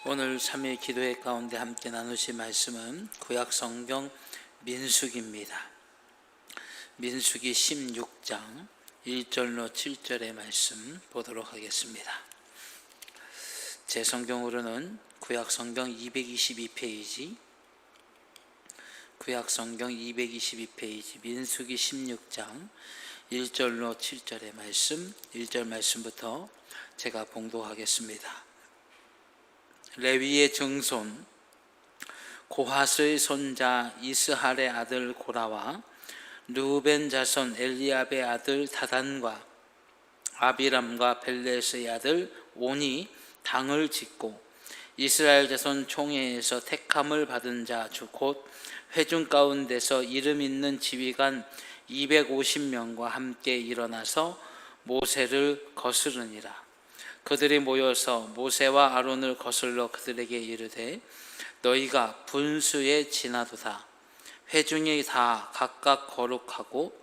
오늘 3일 기도회 가운데 함께 나누실 말씀은 구약성경 민수기입니다. 민수기 16장 1절로 7절의 말씀 보도록 하겠습니다. 제 성경으로는 구약성경 222페이지 민수기 16장 1절로 7절의 말씀, 1절 말씀부터 제가 봉독하겠습니다. 레위의 증손 고핫의 손자 이스할의 아들 고라와 르우벤 자손 엘리압의 아들 다단과 아비람과 벨렛의 아들 온이 당을 짓고 이스라엘 자손 총회에서 택함을 받은 자 곧 회중 가운데서 이름 있는 지휘관 250명과 함께 일어나서 모세를 거스르니라. 그들이 모여서 모세와 아론을 거슬러 그들에게 이르되 너희가 분수에 지나도다. 회중이 다 각각 거룩하고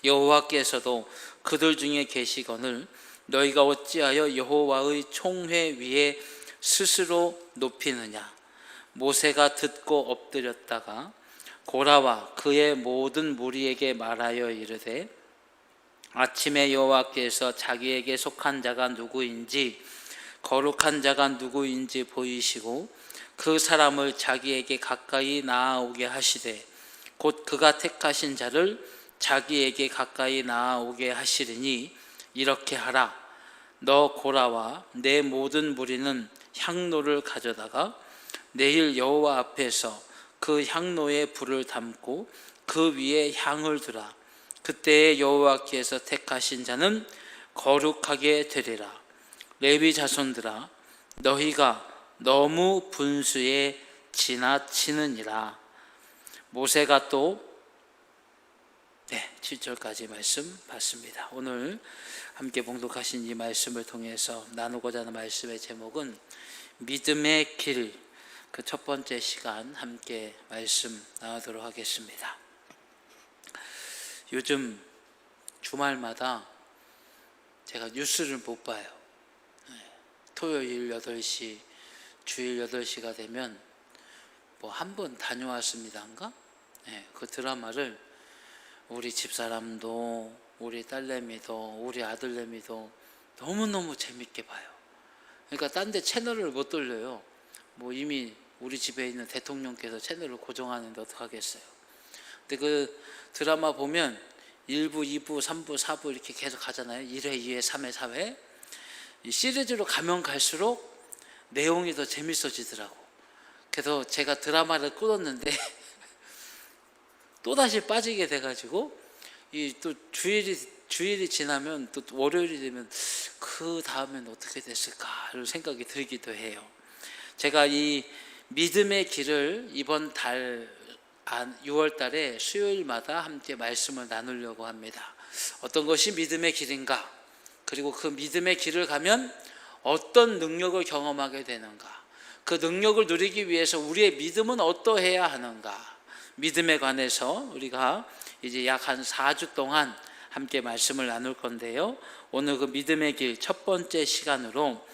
여호와께서도 그들 중에 계시거늘 너희가 어찌하여 여호와의 총회 위에 스스로 높이느냐. 모세가 듣고 엎드렸다가 고라와 그의 모든 무리에게 말하여 이르되 아침에 여호와께서 자기에게 속한 자가 누구인지 거룩한 자가 누구인지 보이시고 그 사람을 자기에게 가까이 나아오게 하시되 곧 그가 택하신 자를 자기에게 가까이 나아오게 하시리니 이렇게 하라. 너 고라와 내 모든 무리는 향로를 가져다가 내일 여호와 앞에서 그 향로에 불을 담고 그 위에 향을 두라. 그때에 여호와께서 택하신 자는 거룩하게 되리라. 레위 자손들아 너희가 너무 분수에 지나치느니라. 모세가 또 7절까지 말씀 봤습니다. 오늘 함께 봉독하신 이 말씀을 통해서 나누고자 하는 말씀의 제목은 믿음의 길, 그 첫 번째 시간 함께 말씀 나누도록 하겠습니다. 요즘 주말마다 제가 뉴스를 못 봐요. 토요일 8시, 주일 8시가 되면 뭐 한 번 다녀왔습니다인가? 그 드라마를 우리 집사람도 우리 딸내미도 우리 아들내미도 너무너무 재밌게 봐요. 그러니까 딴 데 채널을 못 돌려요. 뭐 이미 우리 집에 있는 대통령께서 채널을 고정하는데 어떡하겠어요. 근데 그 드라마 보면 1부, 2부, 3부, 4부 이렇게 계속 가잖아요. 1회, 2회, 3회, 4회. 이 시리즈로 가면 갈수록 내용이 더 재밌어지더라고. 그래서 제가 드라마를 끊었는데 또다시 빠지게 돼가지고 이 또 주일이 지나면 또 월요일이 되면 그 다음엔 어떻게 됐을까 이런 생각이 들기도 해요. 제가 이 믿음의 길을 이번 달 6월 달에 수요일마다 함께 말씀을 나누려고 합니다. 어떤 것이 믿음의 길인가? 그리고 그 믿음의 길을 가면 어떤 능력을 경험하게 되는가? 그 능력을 누리기 위해서 우리의 믿음은 어떠해야 하는가? 믿음에 관해서 우리가 이제 약 한 4주 동안 함께 말씀을 나눌 건데요. 오늘 그 믿음의 길 첫 번째 시간으로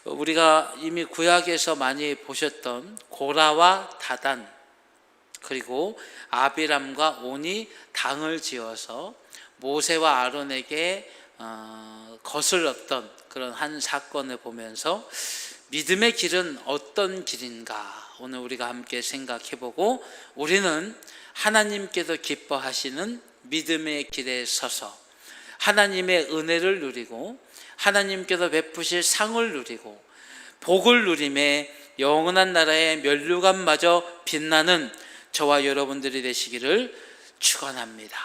우리가 이미 구약에서 많이 보셨던 고라와 다단 그리고 아비람과 온이 당을 지어서 모세와 아론에게 거슬렀던 그런 한 사건을 보면서 믿음의 길은 어떤 길인가 오늘 우리가 함께 생각해보고 우리는 하나님께서 기뻐하시는 믿음의 길에 서서 하나님의 은혜를 누리고 하나님께서 베푸실 상을 누리고 복을 누림에 영원한 나라의 면류관마저 빛나는 저와 여러분들이 되시기를 축원합니다.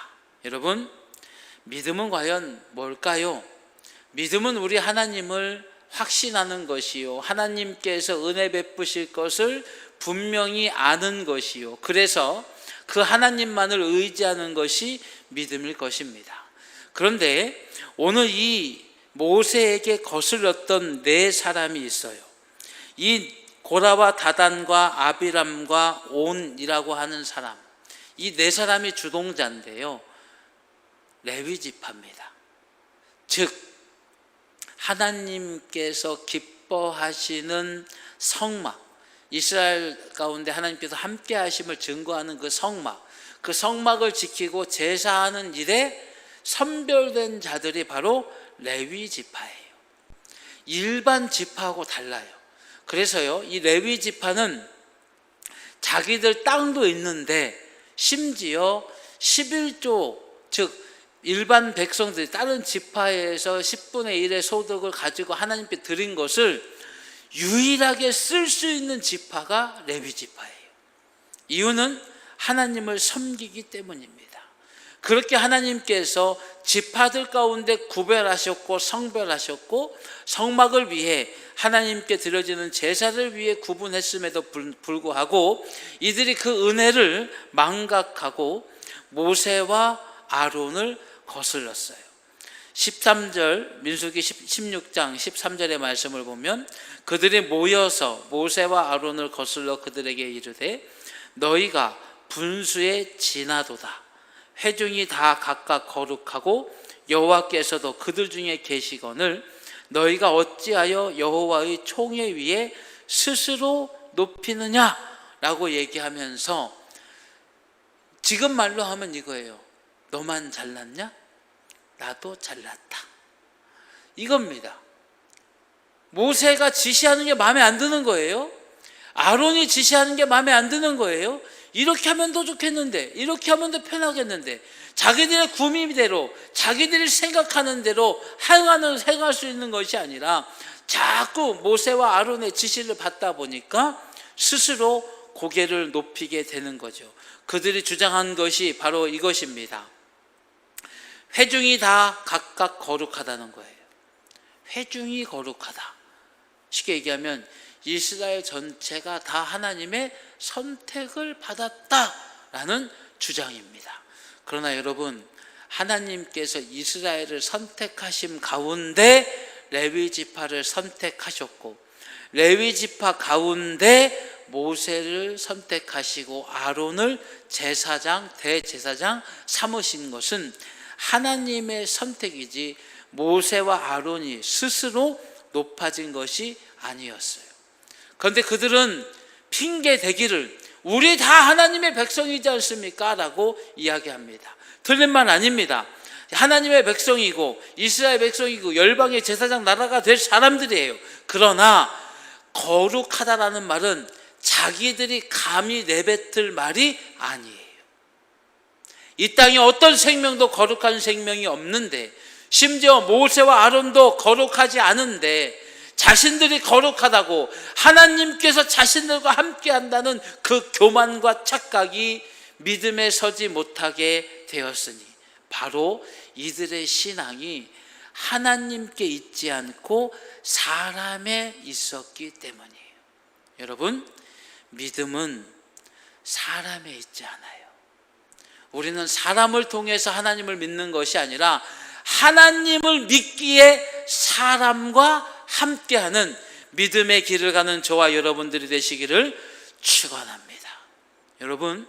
여러분, 믿음은 과연 뭘까요? 믿음은 우리 하나님을 확신하는 것이요, 하나님께서 은혜 베푸실 것을 분명히 아는 것이요, 그래서 그 하나님만을 의지하는 것이 믿음일 것입니다. 그런데 오늘 이 모세에게 거슬렀던 네 사람이 있어요. 이 고라와 다단과 아비람과 온이라고 하는 사람, 이 네 사람이 주동자인데요, 레위 지파입니다. 즉 하나님께서 기뻐 기뻐하시는 성막, 이스라엘 가운데 하나님께서 함께 하심을 증거하는 그 성막을 지키고 제사하는 일에 선별된 자들이 바로 레위 지파예요. 일반 지파하고 달라요. 그래서요, 이 레위 지파는 자기들 땅도 있는데 심지어 11조, 즉 일반 백성들이 다른 지파에서 10분의 1의 소득을 가지고 하나님께 드린 것을 유일하게 쓸 수 있는 지파가 레위 지파예요. 이유는 하나님을 섬기기 때문입니다. 그렇게 하나님께서 지파들 가운데 구별하셨고 성별하셨고 성막을 위해 하나님께 드려지는 제사를 위해 구분했음에도 불구하고 이들이 그 은혜를 망각하고 모세와 아론을 거슬렀어요. 13절 민수기 16장 13절의 말씀을 보면 그들이 모여서 모세와 아론을 거슬러 그들에게 이르되 너희가 분수에 지나도다. 회중이 다 각각 거룩하고 여호와께서도 그들 중에 계시거늘 너희가 어찌하여 여호와의 총회 위에 스스로 높이느냐 라고 얘기하면서 지금 말로 하면 이거예요. 너만 잘났냐? 나도 잘났다. 이겁니다. 모세가 지시하는 게 마음에 안 드는 거예요. 아론이 지시하는 게 마음에 안 드는 거예요. 이렇게 하면 더 좋겠는데, 이렇게 하면 더 편하겠는데, 자기들의 구미대로, 자기들이 생각하는 대로 행할 수 있는 것이 아니라 자꾸 모세와 아론의 지시를 받다 보니까 스스로 고개를 높이게 되는 거죠. 그들이 주장한 것이 바로 이것입니다. 회중이 다 각각 거룩하다는 거예요. 회중이 거룩하다. 쉽게 얘기하면 이스라엘 전체가 다 하나님의 선택을 받았다라는 주장입니다. 그러나 여러분, 하나님께서 이스라엘을 선택하심 가운데 레위 지파를 선택하셨고 레위 지파 가운데 모세를 선택하시고 아론을 대제사장 삼으신 것은 하나님의 선택이지 모세와 아론이 스스로 높아진 것이 아니었어요. 그런데 그들은 핑계 대기를 우리 다 하나님의 백성이지 않습니까? 라고 이야기합니다. 틀린 말 아닙니다. 하나님의 백성이고 이스라엘 백성이고 열방의 제사장 나라가 될 사람들이에요. 그러나 거룩하다라는 말은 자기들이 감히 내뱉을 말이 아니에요. 이 땅에 어떤 생명도 거룩한 생명이 없는데 심지어 모세와 아론도 거룩하지 않은데 자신들이 거룩하다고 하나님께서 자신들과 함께 한다는 그 교만과 착각이 믿음에 서지 못하게 되었으니 바로 이들의 신앙이 하나님께 있지 않고 사람에 있었기 때문이에요. 여러분, 믿음은 사람에 있지 않아요. 우리는 사람을 통해서 하나님을 믿는 것이 아니라 하나님을 믿기에 사람과 함께하는 믿음의 길을 가는 저와 여러분들이 되시기를 축원합니다. 여러분,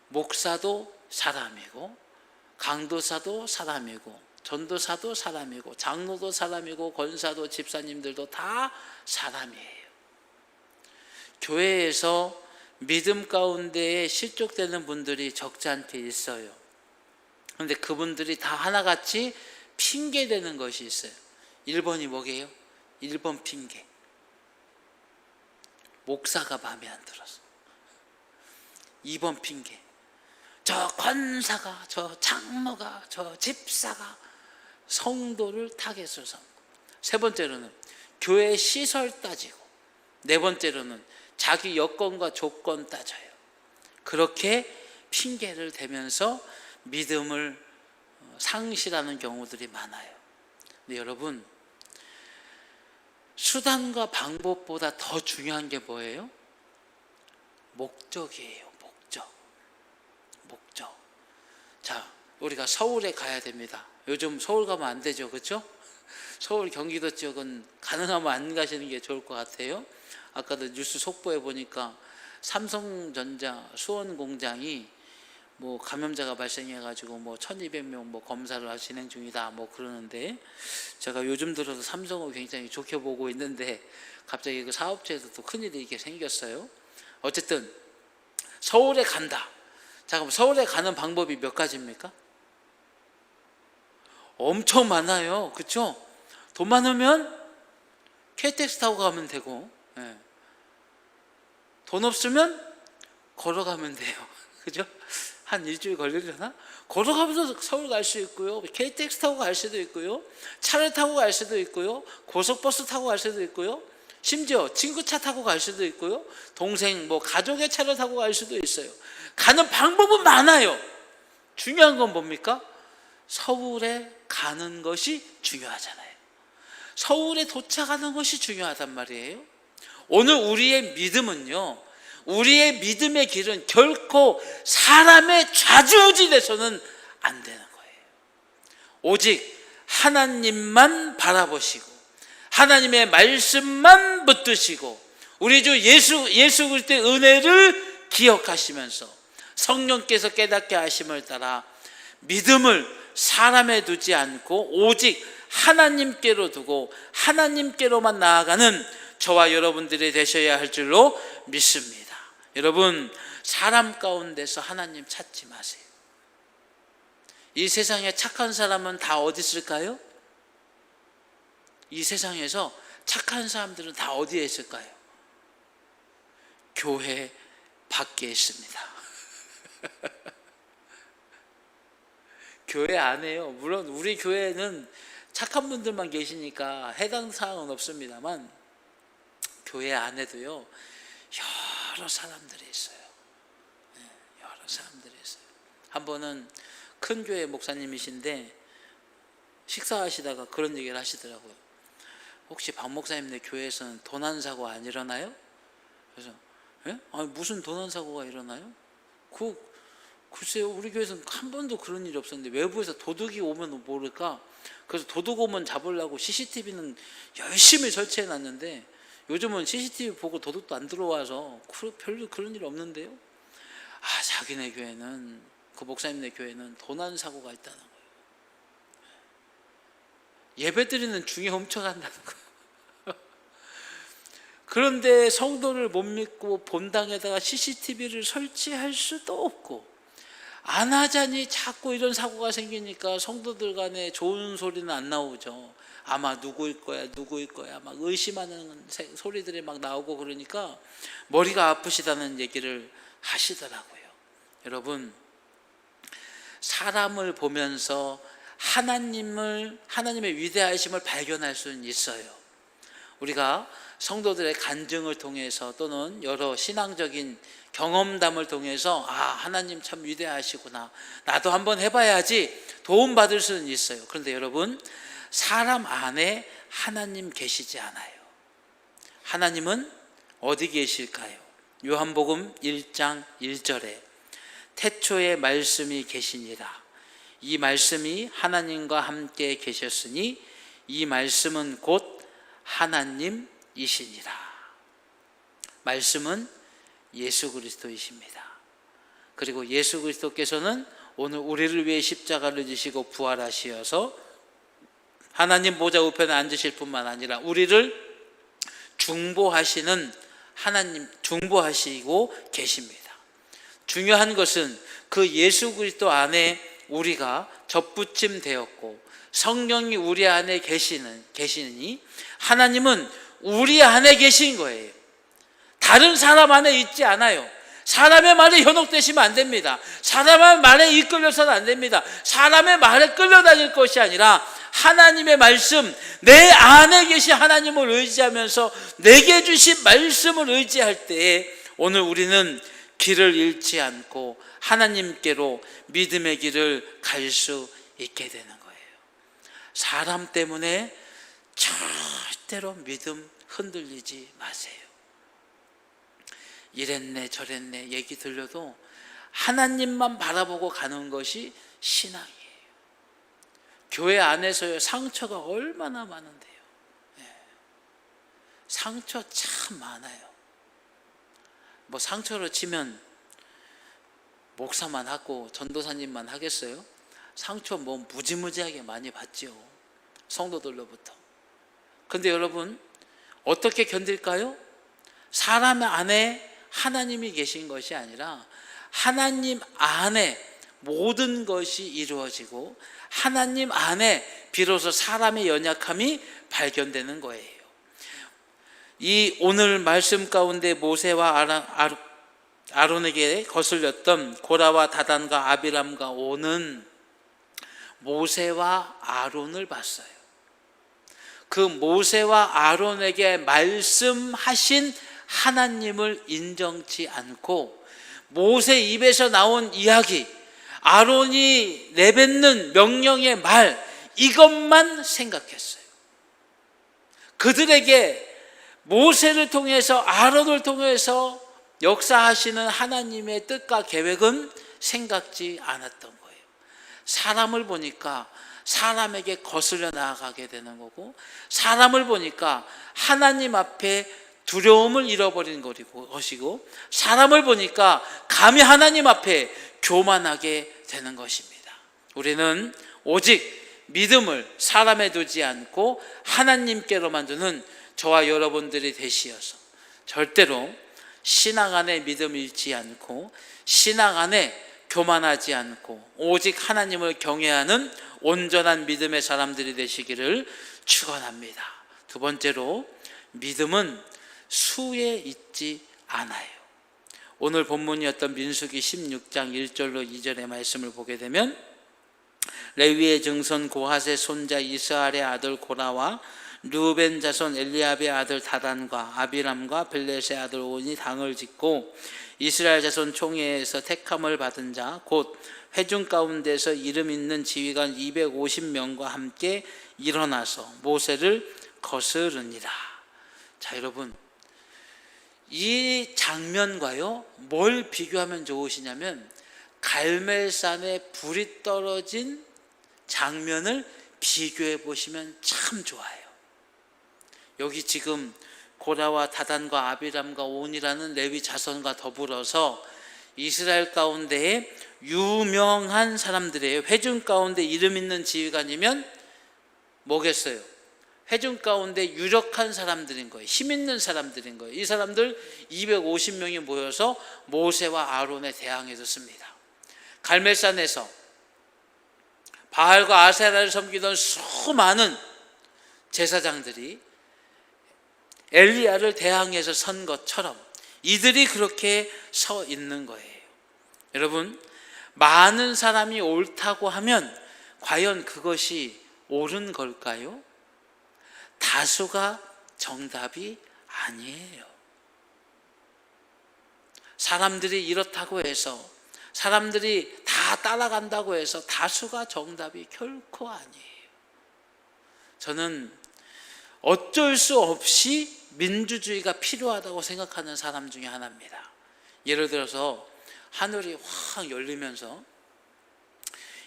목사도 사람이고 강도사도 사람이고 전도사도 사람이고 장로도 사람이고 권사도 집사님들도 다 사람이에요. 교회에서 믿음 가운데에 실족되는 분들이 적지 않게 있어요. 그런데 그분들이 다 하나같이 핑계대는 것이 있어요. 1번이 뭐게요? 1번 핑계. 목사가 마음에 안 들어서. 2번 핑계. 저 권사가, 저 장로가, 저 집사가 성도를 타겟으로 삼고. 세 번째로는 교회 시설 따지고. 네 번째로는 자기 여건과 조건 따져요. 그렇게 핑계를 대면서 믿음을 상실하는 경우들이 많아요. 근데 여러분, 수단과 방법보다 더 중요한 게 뭐예요? 목적이에요. 목적. 자, 우리가 서울에 가야 됩니다. 요즘 서울 가면 안 되죠, 그렇죠? 서울 경기도 지역은 가능하면 안 가시는 게 좋을 것 같아요. 아까도 뉴스 속보에 보니까 삼성전자 수원 공장이 뭐 감염자가 발생해가지고 뭐 1,200명 뭐 검사를 진행 중이다 뭐 그러는데, 제가 요즘 들어서 삼성을 굉장히 좋게 보고 있는데 갑자기 그 사업체에서 또 큰일이 이렇게 생겼어요. 어쨌든 서울에 간다. 자, 그럼 서울에 가는 방법이 몇 가지입니까? 엄청 많아요. 그렇죠? 돈 많으면 KTX 타고 가면 되고, 예. 돈 없으면 걸어가면 돼요. 그죠? 한 일주일 걸리려나? 걸어가면서 서울 갈 수 있고요, KTX 타고 갈 수도 있고요, 차를 타고 갈 수도 있고요, 고속버스 타고 갈 수도 있고요, 심지어 친구 차 타고 갈 수도 있고요, 동생 뭐 가족의 차를 타고 갈 수도 있어요. 가는 방법은 많아요. 중요한 건 뭡니까? 서울에 가는 것이 중요하잖아요. 서울에 도착하는 것이 중요하단 말이에요. 오늘 우리의 믿음은요, 우리의 믿음의 길은 결코 사람의 좌지우지돼서는 안 되는 거예요. 오직 하나님만 바라보시고 하나님의 말씀만 붙드시고 우리 주 예수 그리스도의 은혜를 기억하시면서 성령께서 깨닫게 하심을 따라 믿음을 사람에 두지 않고 오직 하나님께로 두고 하나님께로만 나아가는 저와 여러분들이 되셔야 할 줄로 믿습니다. 여러분, 사람 가운데서 하나님 찾지 마세요. 이 세상에 착한 사람은 다 어디 있을까요? 이 세상에서 착한 사람들은 다 어디에 있을까요? 교회 밖에 있습니다. 교회 안에요. 물론 우리 교회는 착한 분들만 계시니까 해당 사항은 없습니다만, 교회 안에도요 여러 사람들이 있어요. 여러 사람들이 있어요. 한 번은 큰 교회 목사님이신데 식사하시다가 그런 얘기를 하시더라고요. 혹시 박 목사님네 교회에서는 도난 사고 안 일어나요? 그래서 아니 무슨 도난 사고가 일어나요? 글쎄요, 우리 교회에서는 한 번도 그런 일이 없었는데 외부에서 도둑이 오면 모를까? 그래서 도둑 오면 잡으려고 CCTV는 열심히 설치해 놨는데 요즘은 CCTV 보고 도둑도 안 들어와서 별로 그런 일 없는데요. 자기네 교회는, 그 목사님네 교회는 도난 사고가 있다는 거예요. 예배드리는 중에 훔쳐간다는 거예요. 그런데 성도를 못 믿고 본당에다가 CCTV를 설치할 수도 없고, 안 하자니 자꾸 이런 사고가 생기니까 성도들 간에 좋은 소리는 안 나오죠. 아마 누구일 거야 막 의심하는 소리들이 막 나오고, 그러니까 머리가 아프시다는 얘기를 하시더라고요. 여러분, 사람을 보면서 하나님의 위대하심을 발견할 수는 있어요. 우리가 성도들의 간증을 통해서 또는 여러 신앙적인 경험담을 통해서 하나님 참 위대하시구나, 나도 한번 해봐야지 도움받을 수는 있어요. 그런데 여러분, 사람 안에 하나님 계시지 않아요. 하나님은 어디 계실까요? 요한복음 1장 1절에 태초에 말씀이 계시니라. 이 말씀이 하나님과 함께 계셨으니 이 말씀은 곧 하나님이시니라. 말씀은 예수 그리스도이십니다. 그리고 예수 그리스도께서는 오늘 우리를 위해 십자가를 지시고 부활하시어서 하나님 보좌 우편에 앉으실 뿐만 아니라 우리를 중보하시는 하나님, 중보하시고 계십니다. 중요한 것은 그 예수 그리스도 안에 우리가 접붙임 되었고 성령이 우리 안에 계시니 하나님은 우리 안에 계신 거예요. 다른 사람 안에 있지 않아요. 사람의 말에 현혹되시면 안 됩니다. 사람의 말에 이끌려서는 안 됩니다. 사람의 말에 끌려다닐 것이 아니라 하나님의 말씀, 내 안에 계신 하나님을 의지하면서 내게 주신 말씀을 의지할 때에 오늘 우리는 길을 잃지 않고 하나님께로 믿음의 길을 갈 수 있게 되는 거예요. 사람 때문에 절대로 믿음 흔들리지 마세요. 이랬네 저랬네 얘기 들려도 하나님만 바라보고 가는 것이 신앙이에요. 교회 안에서요, 상처가 얼마나 많은데요. 상처 참 많아요. 뭐 상처로 치면 목사만 하고 전도사님만 하겠어요? 상처 뭐 무지무지하게 많이 받죠, 성도들로부터. 근데 여러분 어떻게 견딜까요? 사람 안에 하나님이 계신 것이 아니라 하나님 안에 모든 것이 이루어지고 하나님 안에 비로소 사람의 연약함이 발견되는 거예요. 이 오늘 말씀 가운데 모세와 아론에게 거슬렸던 고라와 다단과 아비람과 온은 모세와 아론을 봤어요. 그 모세와 아론에게 말씀하신 하나님을 인정치 않고 모세 입에서 나온 이야기, 아론이 내뱉는 명령의 말, 이것만 생각했어요. 그들에게 모세를 통해서 아론을 통해서 역사하시는 하나님의 뜻과 계획은 생각지 않았던 거예요. 사람을 보니까 사람에게 거슬려 나아가게 되는 거고, 사람을 보니까 하나님 앞에 두려움을 잃어버리는 것이고, 사람을 보니까 감히 하나님 앞에 교만하게 되는 것입니다. 우리는 오직 믿음을 사람에 두지 않고 하나님께로만 두는 저와 여러분들이 되시어서 절대로 신앙 안에 믿음 잃지 않고 신앙 안에 교만하지 않고 오직 하나님을 경외하는 온전한 믿음의 사람들이 되시기를 축원합니다. 두 번째로, 믿음은 수에 있지 않아요. 오늘 본문이었던 민수기 16장 1절로 2절의 말씀을 보게 되면, 레위의 증손 고핫의 손자 이스라엘의 아들 고라와 르우벤 자손 엘리압의 아들 다단과 아비람과 벨렛의 아들 온이 당을 짓고 이스라엘 자손 총회에서 택함을 받은 자 곧 회중 가운데서 이름 있는 지휘관 250명과 함께 일어나서 모세를 거스르니라. 자, 여러분, 이 장면과요 뭘 비교하면 좋으시냐면 갈멜산에 불이 떨어진 장면을 비교해 보시면 참 좋아요. 여기 지금 고라와 다단과 아비람과 온이라는 레위 자손과 더불어서 이스라엘 가운데에 유명한 사람들이에요. 회중 가운데 이름 있는 지휘관이면 뭐겠어요? 회중 가운데 유력한 사람들인 거예요. 힘 있는 사람들인 거예요. 이 사람들 250명이 모여서 모세와 아론에 대항해 줬습니다. 갈멜산에서 바알과 아세라를 섬기던 수많은 제사장들이 엘리야를 대항해서 선 것처럼 이들이 그렇게 서 있는 거예요. 여러분, 많은 사람이 옳다고 하면 과연 그것이 옳은 걸까요? 다수가 정답이 아니에요. 사람들이 이렇다고 해서, 사람들이 다 따라간다고 해서 다수가 정답이 결코 아니에요. 저는 어쩔 수 없이 민주주의가 필요하다고 생각하는 사람 중에 하나입니다. 예를 들어서 하늘이 확 열리면서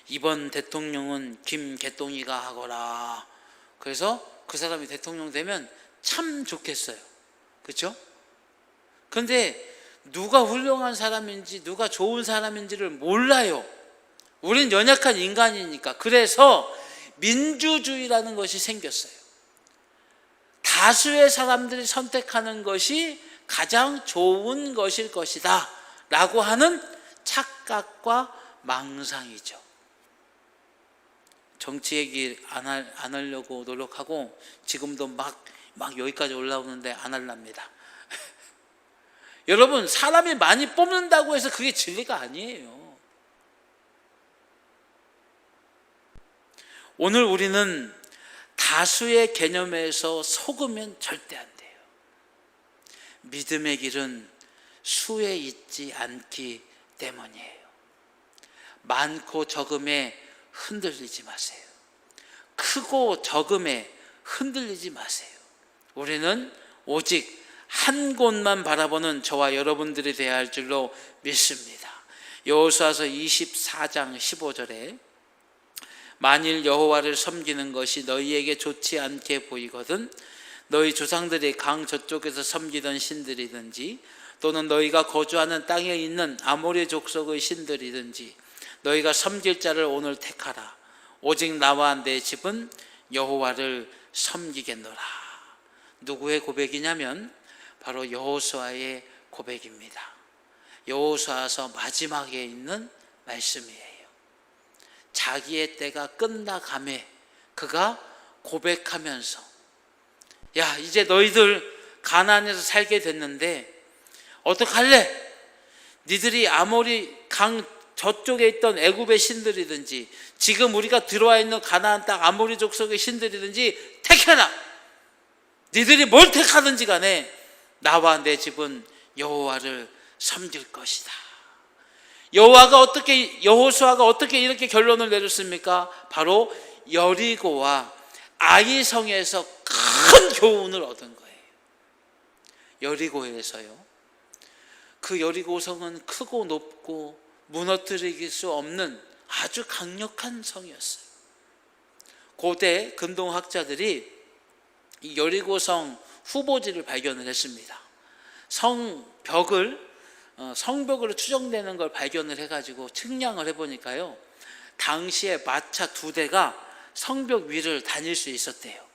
이번 대통령은 김개똥이가 하거라. 그래서 그 사람이 대통령 되면 참 좋겠어요. 그렇죠? 근데 누가 훌륭한 사람인지 누가 좋은 사람인지를 몰라요. 우린 연약한 인간이니까. 그래서 민주주의라는 것이 생겼어요. 다수의 사람들이 선택하는 것이 가장 좋은 것일 것이다 라고 하는 착각과 망상이죠. 정치 얘기 안 하려고 노력하고 지금도 막 여기까지 올라오는데 안 하랍니다. 여러분, 사람이 많이 뽑는다고 해서 그게 진리가 아니에요. 오늘 우리는 다수의 개념에서 속으면 절대 안 돼요. 믿음의 길은 수에 있지 않기 때문이에요. 많고 적음에 흔들리지 마세요. 크고 적음에 흔들리지 마세요. 우리는 오직 한 곳만 바라보는 저와 여러분들이 되어야 할 줄로 믿습니다. 여호수아서 24장 15절에 만일 여호와를 섬기는 것이 너희에게 좋지 않게 보이거든 너희 조상들이 강 저쪽에서 섬기던 신들이든지 또는 너희가 거주하는 땅에 있는 아모리 족속의 신들이든지 너희가 섬길 자를 오늘 택하라. 오직 나와 내 집은 여호와를 섬기겠노라. 누구의 고백이냐면 바로 여호수아의 고백입니다. 여호수아서 마지막에 있는 말씀이에요. 자기의 때가 끝나가매 그가 고백하면서 야, 이제 너희들 가나안에서 살게 됐는데 어떡할래? 니들이 아모리 강 저쪽에 있던 애굽의 신들이든지 지금 우리가 들어와 있는 가나안 땅 아모리 족속의 신들이든지 택해라. 니들이 뭘 택하든지 간에 나와 내 집은 여호와를 섬길 것이다. 여호수아가 어떻게 이렇게 결론을 내렸습니까? 바로 여리고와 아이성에서 큰 교훈을 얻은 거예요. 여리고에서요. 그 여리고성은 크고 높고 무너뜨릴 수 없는 아주 강력한 성이었어요. 고대 근동학자들이 이 여리고성 후보지를 발견을 했습니다. 성벽으로 추정되는 걸 발견을 해가지고 측량을 해보니까요, 당시에 마차 2대가 성벽 위를 다닐 수 있었대요.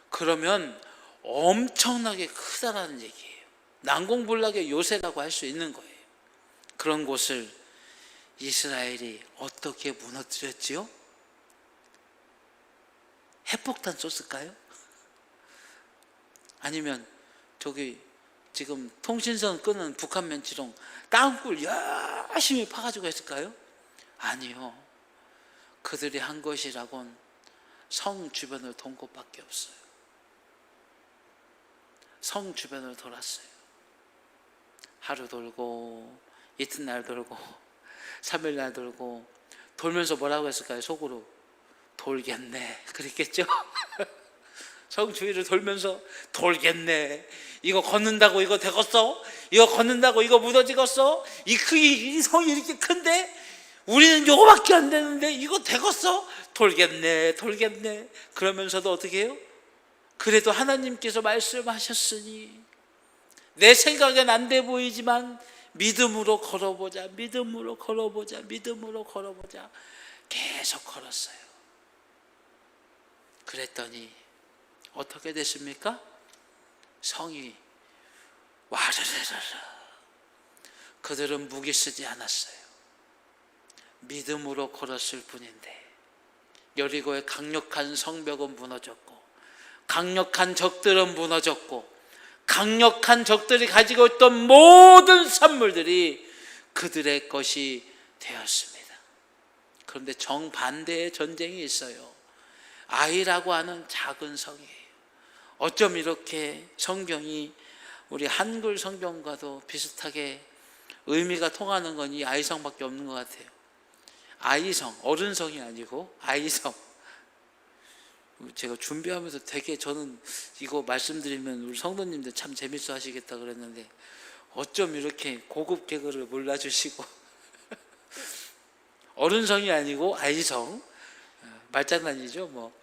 그러면 엄청나게 크다라는 얘기예요. 난공불락의 요새라고 할 수 있는 거예요. 그런 곳을 이스라엘이 어떻게 무너뜨렸지요? 핵폭탄 쏘을까요? 아니면 저기 지금 통신선 끄는 북한 멘치롱 땅굴 열심히 파가지고 했을까요? 아니요. 그들이 한 것이라곤 성 주변을 돈 것밖에 없어요. 성 주변을 돌았어요. 하루 돌고 이튿날 돌고 3일날 돌고 돌면서 뭐라고 했을까요? 속으로 돌겠네 그랬겠죠? 성 주위를 돌면서 돌겠네. 이거 걷는다고 이거 되겠어? 이거 걷는다고 이거 무너지겠어? 이 성이 이렇게 큰데 우리는 요거밖에 안 되는데 이거 되겠어? 돌겠네. 그러면서도 어떻게 해요? 그래도 하나님께서 말씀하셨으니 내 생각엔 안 돼 보이지만 믿음으로 걸어보자. 계속 걸었어요. 그랬더니 어떻게 됐습니까? 성이 와르르르. 그들은 무기 쓰지 않았어요. 믿음으로 걸었을 뿐인데 여리고의 강력한 성벽은 무너졌고 강력한 적들은 무너졌고 강력한 적들이 가지고 있던 모든 산물들이 그들의 것이 되었습니다. 그런데 정반대의 전쟁이 있어요. 아이라고 하는 작은 성이에요. 어쩜 이렇게 성경이 우리 한글 성경과도 비슷하게 의미가 통하는 건 이 아이성밖에 없는 것 같아요. 아이성, 어른성이 아니고 아이성. 제가 준비하면서 되게 저는 이거 말씀드리면 우리 성도님들 참 재밌어 하시겠다 그랬는데 어쩜 이렇게 고급 개그를 몰라주시고 어른성이 아니고 아이성, 말장난이죠 뭐.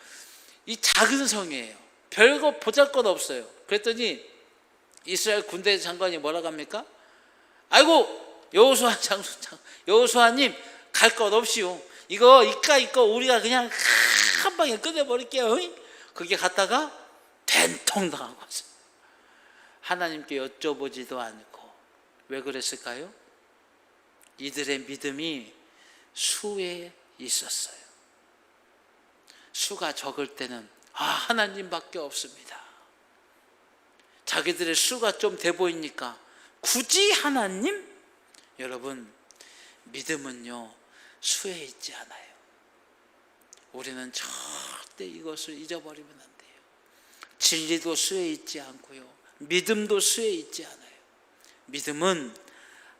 이 작은 성이에요. 별거 보잘것 없어요. 그랬더니 이스라엘 군대 장관이 뭐라고 합니까? 아이고 여호수아님 갈 것 없이요. 이거 우리가 그냥 한 방에 끝내버릴게요. 그게 갔다가 된통 당하고 왔어요. 하나님께 여쭤보지도 않고. 왜 그랬을까요? 이들의 믿음이 수에 있었어요. 수가 적을 때는 하나님밖에 없습니다. 자기들의 수가 좀 돼 보이니까 굳이 하나님? 여러분, 믿음은요 수에 있지 않아요. 우리는 절대 이것을 잊어버리면 안 돼요. 진리도 수에 있지 않고요, 믿음도 수에 있지 않아요. 믿음은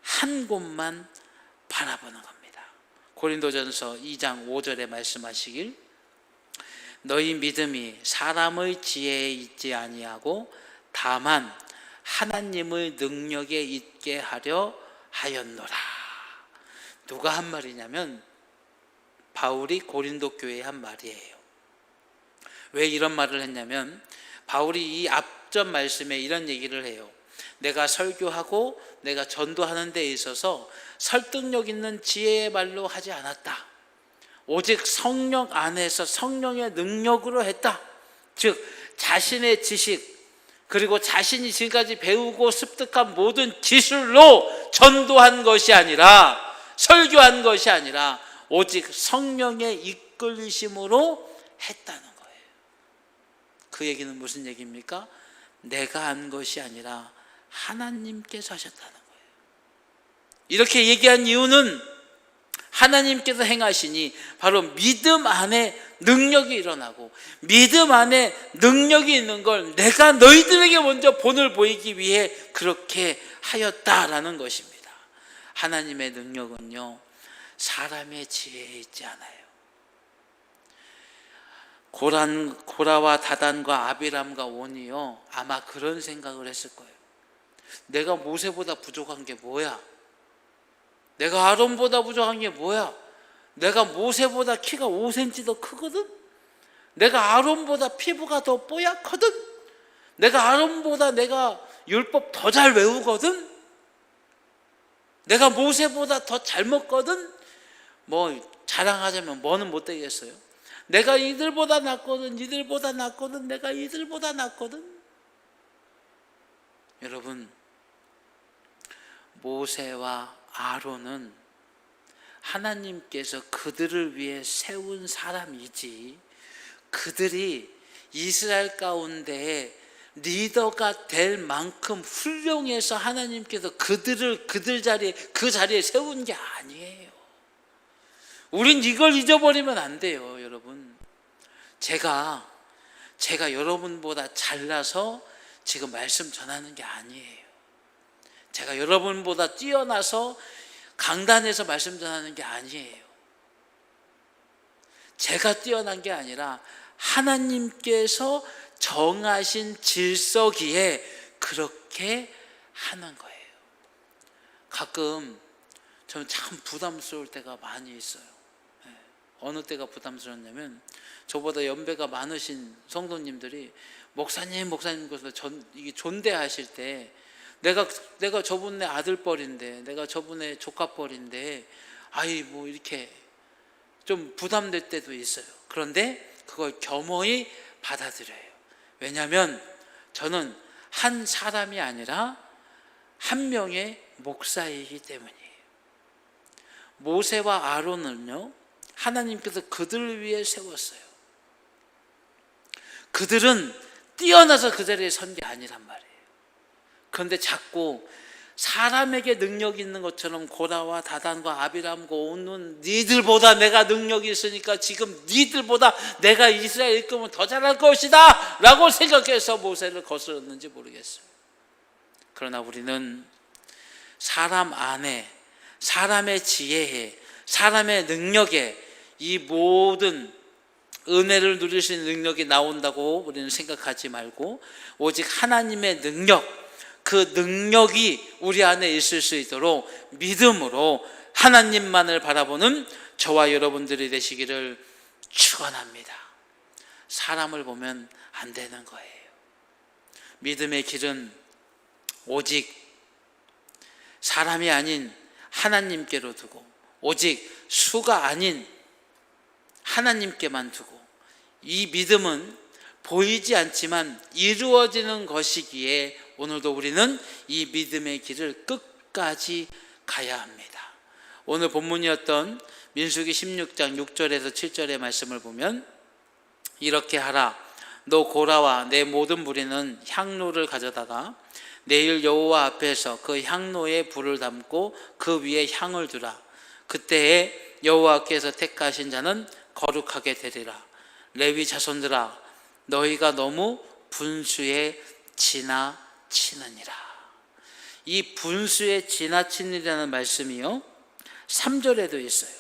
한 곳만 바라보는 겁니다. 고린도전서 2장 5절에 말씀하시길, 너희 믿음이 사람의 지혜에 있지 아니하고 다만 하나님의 능력에 있게 하려 하였노라. 누가 한 말이냐면 바울이 고린도 교회에 한 말이에요. 왜 이런 말을 했냐면 바울이 이 앞전 말씀에 이런 얘기를 해요. 내가 설교하고 내가 전도하는 데 있어서 설득력 있는 지혜의 말로 하지 않았다. 오직 성령 안에서 성령의 능력으로 했다. 즉 자신의 지식 그리고 자신이 지금까지 배우고 습득한 모든 기술로 전도한 것이 아니라, 설교한 것이 아니라 오직 성령의 이끌리심으로 했다는 거예요. 그 얘기는 무슨 얘기입니까? 내가 한 것이 아니라 하나님께서 하셨다는 거예요. 이렇게 얘기한 이유는 하나님께서 행하시니 바로 믿음 안에 능력이 일어나고, 믿음 안에 능력이 있는 걸 내가 너희들에게 먼저 본을 보이기 위해 그렇게 하였다라는 것입니다. 하나님의 능력은요, 사람의 지혜에 있지 않아요. 고라와 다단과 아비람과 온이요, 아마 그런 생각을 했을 거예요. 내가 모세보다 부족한 게 뭐야? 내가 아론보다 부족한 게 뭐야? 내가 모세보다 키가 5cm 더 크거든? 내가 아론보다 피부가 더 뽀얗거든? 내가 아론보다 내가 율법 더 잘 외우거든? 내가 모세보다 더 잘 먹거든? 뭐 자랑하자면 뭐는 못 되겠어요? 내가 이들보다 낫거든, 이들보다 낫거든, 내가 이들보다 낫거든? 여러분, 모세와 아론은 하나님께서 그들을 위해 세운 사람이지, 그들이 이스라엘 가운데 리더가 될 만큼 훌륭해서 하나님께서 그들을 그 자리에 세운 게 아니에요. 우린 이걸 잊어버리면 안 돼요, 여러분. 제가 여러분보다 잘나서 지금 말씀 전하는 게 아니에요. 제가 여러분보다 뛰어나서 강단에서 말씀 전하는 게 아니에요. 제가 뛰어난 게 아니라 하나님께서 정하신 질서기에 그렇게 하는 거예요. 가끔 저는 참 부담스러울 때가 많이 있어요. 어느 때가 부담스럽냐면, 저보다 연배가 많으신 성도님들이 목사님 그래서 이게 존대하실 때, 내가 저분의 아들뻘인데, 내가 저분의 조카뻘인데, 뭐 이렇게 좀 부담될 때도 있어요. 그런데 그걸 겸허히 받아들여요. 왜냐하면 저는 한 사람이 아니라 한 명의 목사이기 때문이에요. 모세와 아론은요, 하나님께서 그들을 위해 세웠어요. 그들은 뛰어나서 그 자리에 선 게 아니란 말이에요. 그런데 자꾸 사람에게 능력이 있는 것처럼 고라와 다단과 아비람과 온는 니들보다 내가 능력이 있으니까 지금 니들보다 내가 이스라엘 일금은 더 잘할 것이다 라고 생각해서 모세를 거스렀는지 모르겠어요. 그러나 우리는 사람 안에, 사람의 지혜에, 사람의 능력에 이 모든 은혜를 누릴 수 있는 능력이 나온다고 우리는 생각하지 말고, 오직 하나님의 능력, 그 능력이 우리 안에 있을 수 있도록 믿음으로 하나님만을 바라보는 저와 여러분들이 되시기를 축원합니다. 사람을 보면 안 되는 거예요. 믿음의 길은 오직 사람이 아닌 하나님께로 두고, 오직 수가 아닌 하나님께만 두고, 이 믿음은 보이지 않지만 이루어지는 것이기에 오늘도 우리는 이 믿음의 길을 끝까지 가야 합니다. 오늘 본문이었던 민수기 16장 6절에서 7절의 말씀을 보면 이렇게 하라. 너 고라와 내 모든 무리는 향로를 가져다가 내일 여호와 앞에서 그 향로에 불을 담고 그 위에 향을 두라. 그때에 여호와께서 택하신 자는 거룩하게 되리라. 레위 자손들아, 너희가 너무 분수에 지나치느니라. 이 분수에 지나치느라는 말씀이요, 3절에도 있어요.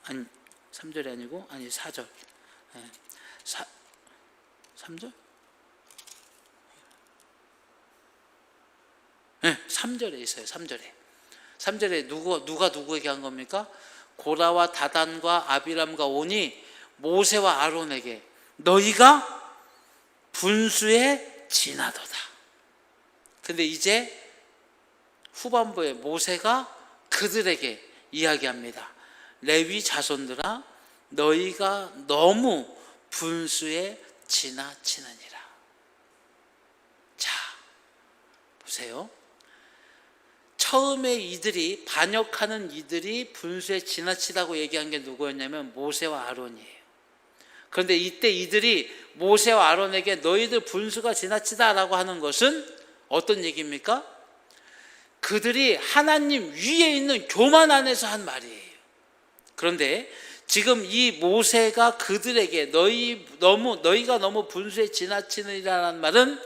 아니, 3절이 아니고 4절. 3절? 네, 3절에 있어요. 3절에 누가 누구에게 한 겁니까? 고라와 다단과 아비람과 온이 모세와 아론에게 너희가 분수에 지나도다. 근데 이제 후반부에 모세가 그들에게 이야기합니다. 레위 자손들아, 너희가 너무 분수에 지나치느니라. 자, 보세요. 처음에 이들이 반역하는 이들이 분수에 지나치다고 얘기한 게 누구였냐면 모세와 아론이에요. 그런데 이때 이들이 모세와 아론에게 너희들 분수가 지나치다라고 하는 것은 어떤 얘기입니까? 그들이 하나님 위에 있는 교만 안에서 한 말이에요. 그런데 지금 이 모세가 그들에게 너희가 너무 분수에 지나치느니라는 말은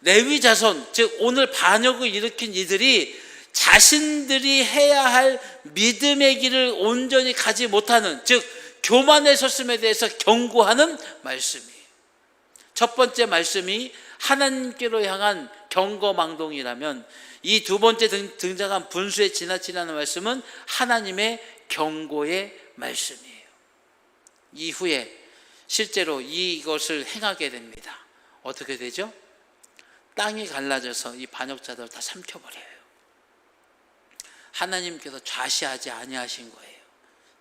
레위 자손, 즉 오늘 반역을 일으킨 이들이 자신들이 해야 할 믿음의 길을 온전히 가지 못하는, 즉 교만에 섰음에 대해서 경고하는 말씀이에요. 첫 번째 말씀이 하나님께로 향한 경거망동이라면, 이 두 번째 등장한 분수에 지나치라는 말씀은 하나님의 경고의 말씀이에요. 이후에 실제로 이것을 행하게 됩니다. 어떻게 되죠? 땅이 갈라져서 이 반역자들을 다 삼켜버려요. 하나님께서 좌시하지 아니하신 거예요.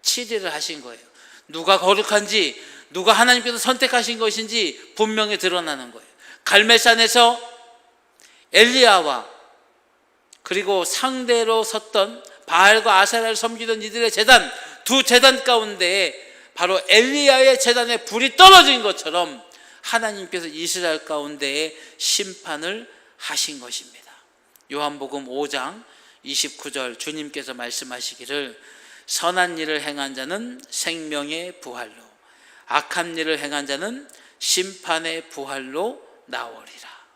치리를 하신 거예요. 누가 거룩한지, 누가 하나님께서 선택하신 것인지 분명히 드러나는 거예요. 갈멜산에서 엘리야와 그리고 상대로 섰던 바알과 아세라를 섬기던 이들의 제단, 두 제단 가운데 바로 엘리야의 제단에 불이 떨어진 것처럼 하나님께서 이스라엘 가운데에 심판을 하신 것입니다. 요한복음 5장 29절 주님께서 말씀하시기를 선한 일을 행한 자는 생명의 부활로, 악한 일을 행한 자는 심판의 부활로 나오리라.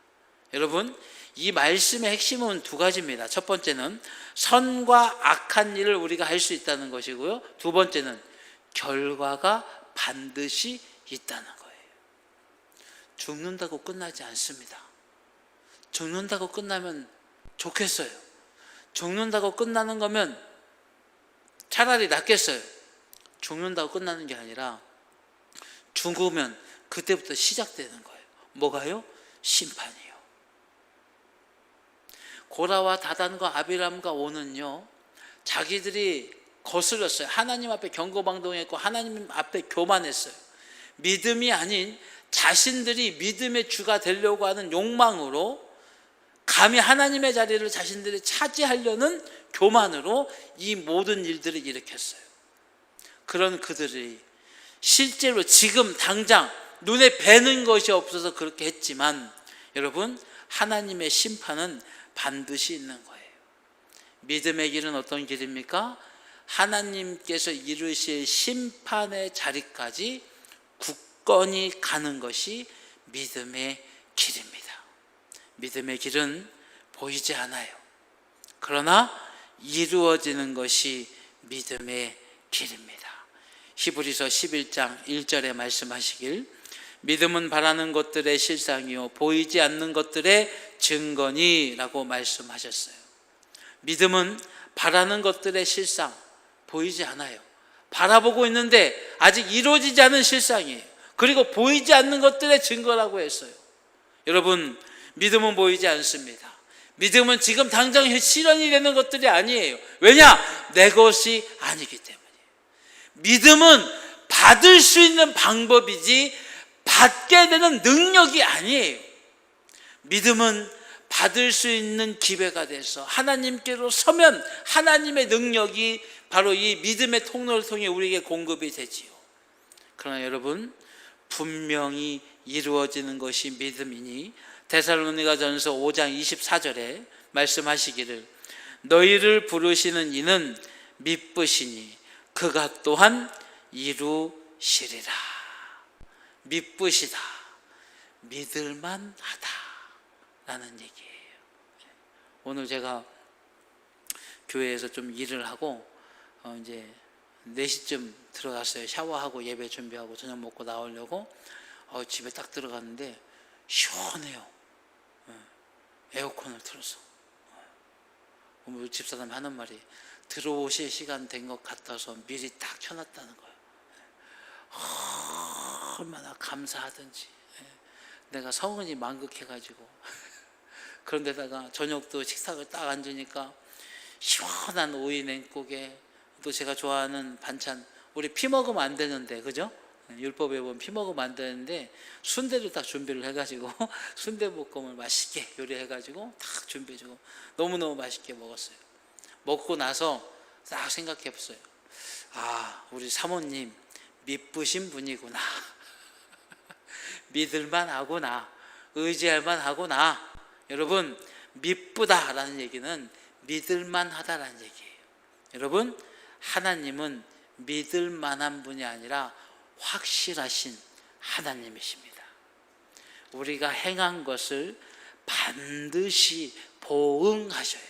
여러분, 이 말씀의 핵심은 두 가지입니다. 첫 번째는 선과 악한 일을 우리가 할 수 있다는 것이고요. 두 번째는 결과가 반드시 있다는 거예요. 죽는다고 끝나지 않습니다. 죽는다고 끝나면 좋겠어요. 죽는다고 끝나는 거면 차라리 낫겠어요. 죽는다고 끝나는 게 아니라 죽으면 그때부터 시작되는 거예요. 뭐가요? 심판이요. 고라와 다단과 아비람과 온은요, 자기들이 거슬렸어요. 하나님 앞에 경거망동했고 하나님 앞에 교만했어요. 믿음이 아닌 자신들이 믿음의 주가 되려고 하는 욕망으로, 감히 하나님의 자리를 자신들이 차지하려는 교만으로 이 모든 일들을 일으켰어요. 그런 그들이 실제로 지금 당장 눈에 뵈는 것이 없어서 그렇게 했지만, 여러분, 하나님의 심판은 반드시 있는 거예요. 믿음의 길은 어떤 길입니까? 하나님께서 이루실 심판의 자리까지 굳건히 가는 것이 믿음의 길입니다. 믿음의 길은 보이지 않아요. 그러나 이루어지는 것이 믿음의 길입니다. 히브리서 11장 1절에 말씀하시길 믿음은 바라는 것들의 실상이요 보이지 않는 것들의 증거니라고 말씀하셨어요. 믿음은 바라는 것들의 실상, 보이지 않아요. 바라보고 있는데 아직 이루어지지 않은 실상이에요. 그리고 보이지 않는 것들의 증거라고 했어요. 여러분, 믿음은 보이지 않습니다. 믿음은 지금 당장 실현이 되는 것들이 아니에요. 왜냐? 내 것이 아니기 때문이에요. 믿음은 받을 수 있는 방법이지 받게 되는 능력이 아니에요. 믿음은 받을 수 있는 기회가 돼서 하나님께로 서면 하나님의 능력이 바로 이 믿음의 통로를 통해 우리에게 공급이 되지요. 그러나 여러분, 분명히 이루어지는 것이 믿음이니 데살로니가전서 5장 24절에 말씀하시기를 너희를 부르시는 이는 미쁘시니 그가 또한 이루시리라. 미쁘시다, 믿을만 하다 라는 얘기예요. 오늘 제가 교회에서 좀 일을 하고 이제 4시쯤 들어갔어요. 샤워하고 예배 준비하고 저녁 먹고 나오려고 집에 딱 들어갔는데 시원해요. 에어컨을 틀어서. 우리 집사람 하는 말이 들어오실 시간 된 것 같아서 미리 딱 켜놨다는 거예요. 얼마나 감사하든지. 내가 성은이 만극해가지고 그런데다가 저녁도 식탁을 딱 앉으니까 시원한 오이 냉국에 또 제가 좋아하는 반찬, 우리 피 먹으면 안 되는데, 그죠? 율법에 보면 피 먹으면 안 되는데 순대를 딱 준비를 해가지고 순대볶음을 맛있게 요리해가지고 딱 준비해주고 너무너무 맛있게 먹었어요. 먹고 나서 딱 생각해봤어요. 아, 우리 사모님 믿으신 분이구나. 믿을만 하구나. 의지할만 하구나. 여러분, 믿부다라는 얘기는 믿을만 하다라는 얘기예요. 여러분, 하나님은 믿을만한 분이 아니라 확실하신 하나님이십니다. 우리가 행한 것을 반드시 보응하셔요.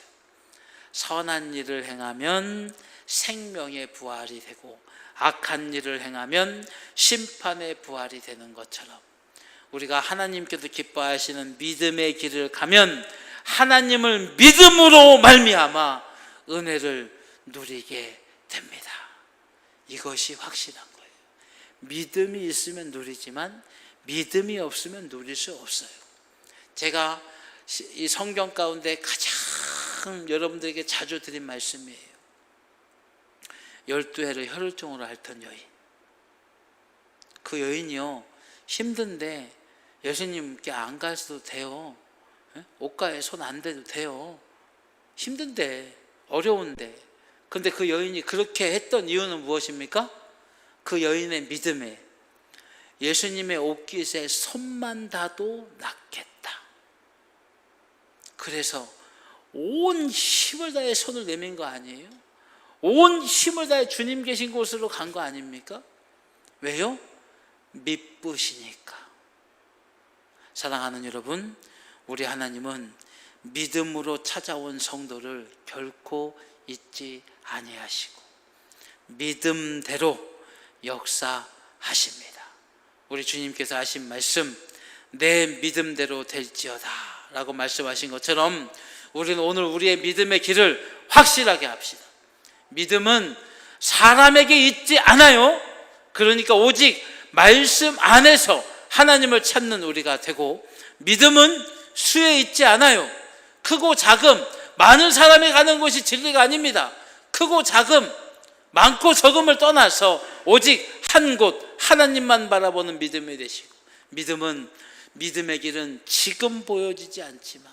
선한 일을 행하면 생명의 부활이 되고 악한 일을 행하면 심판의 부활이 되는 것처럼 우리가 하나님께서 기뻐하시는 믿음의 길을 가면 하나님을 믿음으로 말미암아 은혜를 누리게 됩니다. 이것이 확실한 거예요. 믿음이 있으면 누리지만 믿음이 없으면 누릴 수 없어요. 제가 이 성경 가운데 가장 여러분들에게 자주 드린 말씀이에요. 12해를 혈혈증으로 앓던 여인. 그 여인이요, 힘든데 예수님께 안 가셔도 돼요. 옷가에 손 안 대도 돼요. 힘든데, 어려운데. 근데 그 여인이 그렇게 했던 이유는 무엇입니까? 그 여인의 믿음에 예수님의 옷깃에 손만 닿아도 낫겠다. 그래서 온 힘을 다해 손을 내민 거 아니에요? 온 힘을 다해 주님 계신 곳으로 간 거 아닙니까? 왜요? 믿으시니까. 사랑하는 여러분, 우리 하나님은 믿음으로 찾아온 성도를 결코 잊지 아니하시고 믿음대로 역사하십니다. 우리 주님께서 하신 말씀, 내 믿음대로 될지어다 라고 말씀하신 것처럼 우리는 오늘 우리의 믿음의 길을 확실하게 합시다. 믿음은 사람에게 있지 않아요. 그러니까 오직 말씀 안에서 하나님을 찾는 우리가 되고, 믿음은 수에 있지 않아요. 크고 작음, 많은 사람이 가는 곳이 진리가 아닙니다. 크고 작음, 많고 적음을 떠나서 오직 한 곳 하나님만 바라보는 믿음이 되시고, 믿음의 길은 지금 보여지지 않지만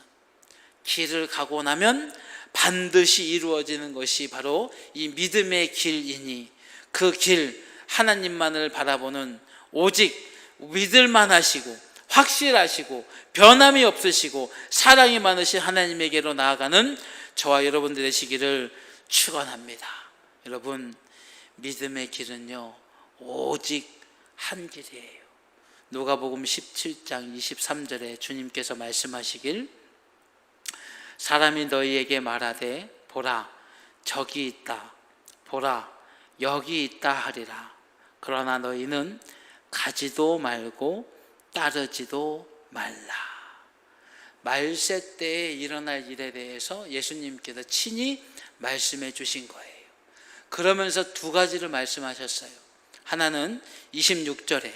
길을 가고 나면 반드시 이루어지는 것이 바로 이 믿음의 길이니, 그 길 하나님만을 바라보는 오직 믿을만 하시고 확실하시고 변함이 없으시고 사랑이 많으신 하나님에게로 나아가는 저와 여러분들 되시기를 축원합니다. 여러분, 믿음의 길은요 오직 한 길이에요. 누가복음 17장 23절에 주님께서 말씀하시길, 사람이 너희에게 말하되 보라 저기 있다, 보라 여기 있다 하리라. 그러나 너희는 가지도 말고 따르지도 말라. 말세 때에 일어날 일에 대해서 예수님께서 친히 말씀해 주신 거예요. 그러면서 두 가지를 말씀하셨어요. 하나는 26절에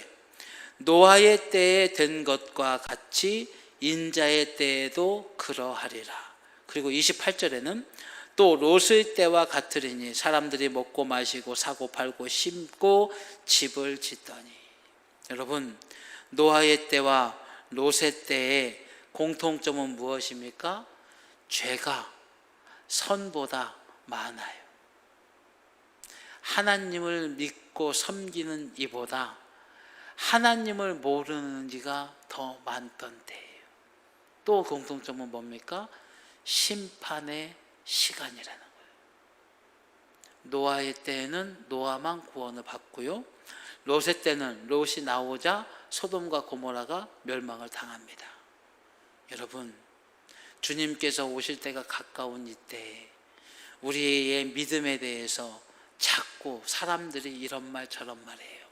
노아의 때에 된 것과 같이 인자의 때에도 그러하리라. 그리고 28절에는 또 롯의 때와 같으리니 사람들이 먹고 마시고 사고 팔고 심고 집을 짓더니. 여러분, 노아의 때와 롯의 때의 공통점은 무엇입니까? 죄가 선보다 많아요. 하나님을 믿고 섬기는 이보다 하나님을 모르는 이가 더 많던 때예요. 또 공통점은 뭡니까? 심판의 시간이라는 거예요. 노아의 때에는 노아만 구원을 받고요, 롯의 때는 롯이 나오자 소돔과 고모라가 멸망을 당합니다. 여러분, 주님께서 오실 때가 가까운 이때에 우리의 믿음에 대해서 자꾸 사람들이 이런 말 저런 말해요.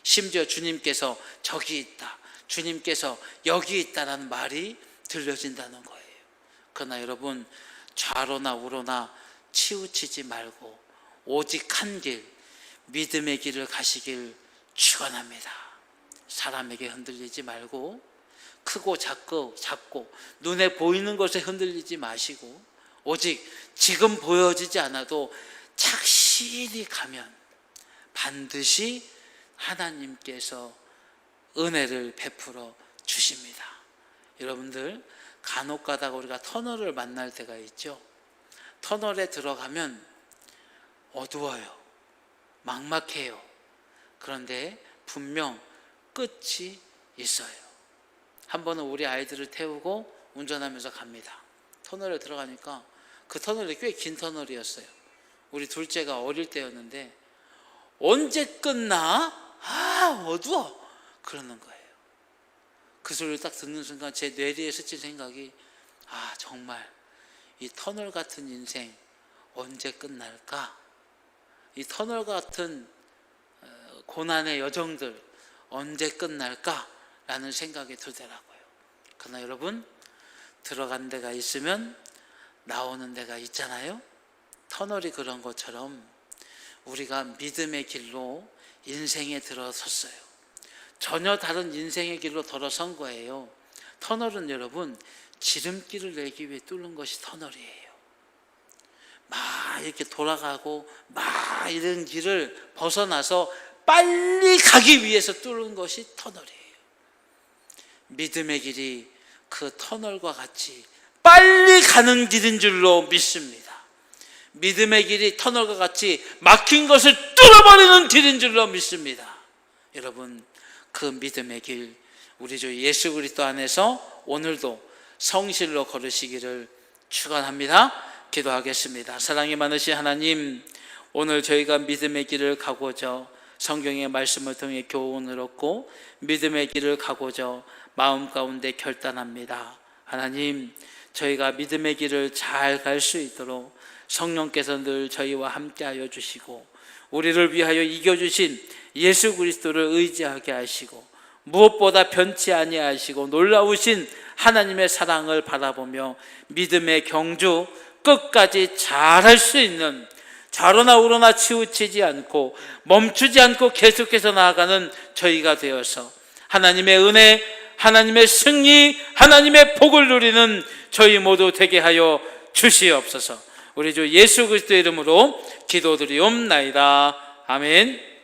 심지어 주님께서 저기 있다, 주님께서 여기 있다라는 말이 들려진다는 거예요. 그러나 여러분, 좌로나 우로나 치우치지 말고 오직 한 길, 믿음의 길을 가시길 축원합니다. 사람에게 흔들리지 말고 크고 작고 눈에 보이는 것에 흔들리지 마시고 오직 지금 보여지지 않아도 착실히 가면 반드시 하나님께서 은혜를 베풀어 주십니다. 여러분들 간혹 가다가 우리가 터널을 만날 때가 있죠. 터널에 들어가면 어두워요. 막막해요. 그런데 분명 끝이 있어요. 한 번은 우리 아이들을 태우고 운전하면서 갑니다. 터널에 들어가니까 그 터널이 꽤 긴 터널이었어요. 우리 둘째가 어릴 때였는데 언제 끝나? 어두워. 그러는 거예요. 그 소리를 딱 듣는 순간 제 뇌리에 스친 생각이 정말 이 터널 같은 인생 언제 끝날까? 이 터널 같은 고난의 여정들 언제 끝날까? 라는 생각이 들더라고요. 그러나 여러분, 들어간 데가 있으면 나오는 데가 있잖아요. 터널이 그런 것처럼 우리가 믿음의 길로 인생에 들어섰어요. 전혀 다른 인생의 길로 들어선 거예요. 터널은 여러분 지름길을 내기 위해 뚫는 것이 터널이에요. 막 이렇게 돌아가고 막 이런 길을 벗어나서 빨리 가기 위해서 뚫는 것이 터널이에요. 믿음의 길이 그 터널과 같이 빨리 가는 길인 줄로 믿습니다. 믿음의 길이 터널과 같이 막힌 것을 뚫어버리는 길인 줄로 믿습니다. 여러분, 그 믿음의 길 우리 주 예수 그리스도 안에서 오늘도 성실로 걸으시기를 축원합니다. 기도하겠습니다. 사랑이 많으신 하나님, 오늘 저희가 믿음의 길을 가고자 성경의 말씀을 통해 교훈을 얻고 믿음의 길을 가고자 마음 가운데 결단합니다. 하나님, 저희가 믿음의 길을 잘 갈 수 있도록 성령께서 늘 저희와 함께하여 주시고 우리를 위하여 이겨주신 예수 그리스도를 의지하게 하시고 무엇보다 변치 아니하시고 놀라우신 하나님의 사랑을 바라보며 믿음의 경주 끝까지 잘할 수 있는, 좌로나 우로나 치우치지 않고 멈추지 않고 계속해서 나아가는 저희가 되어서 하나님의 은혜, 하나님의 승리, 하나님의 복을 누리는 저희 모두 되게 하여 주시옵소서. 우리 주 예수 그리스도의 이름으로 기도드리옵나이다. 아멘.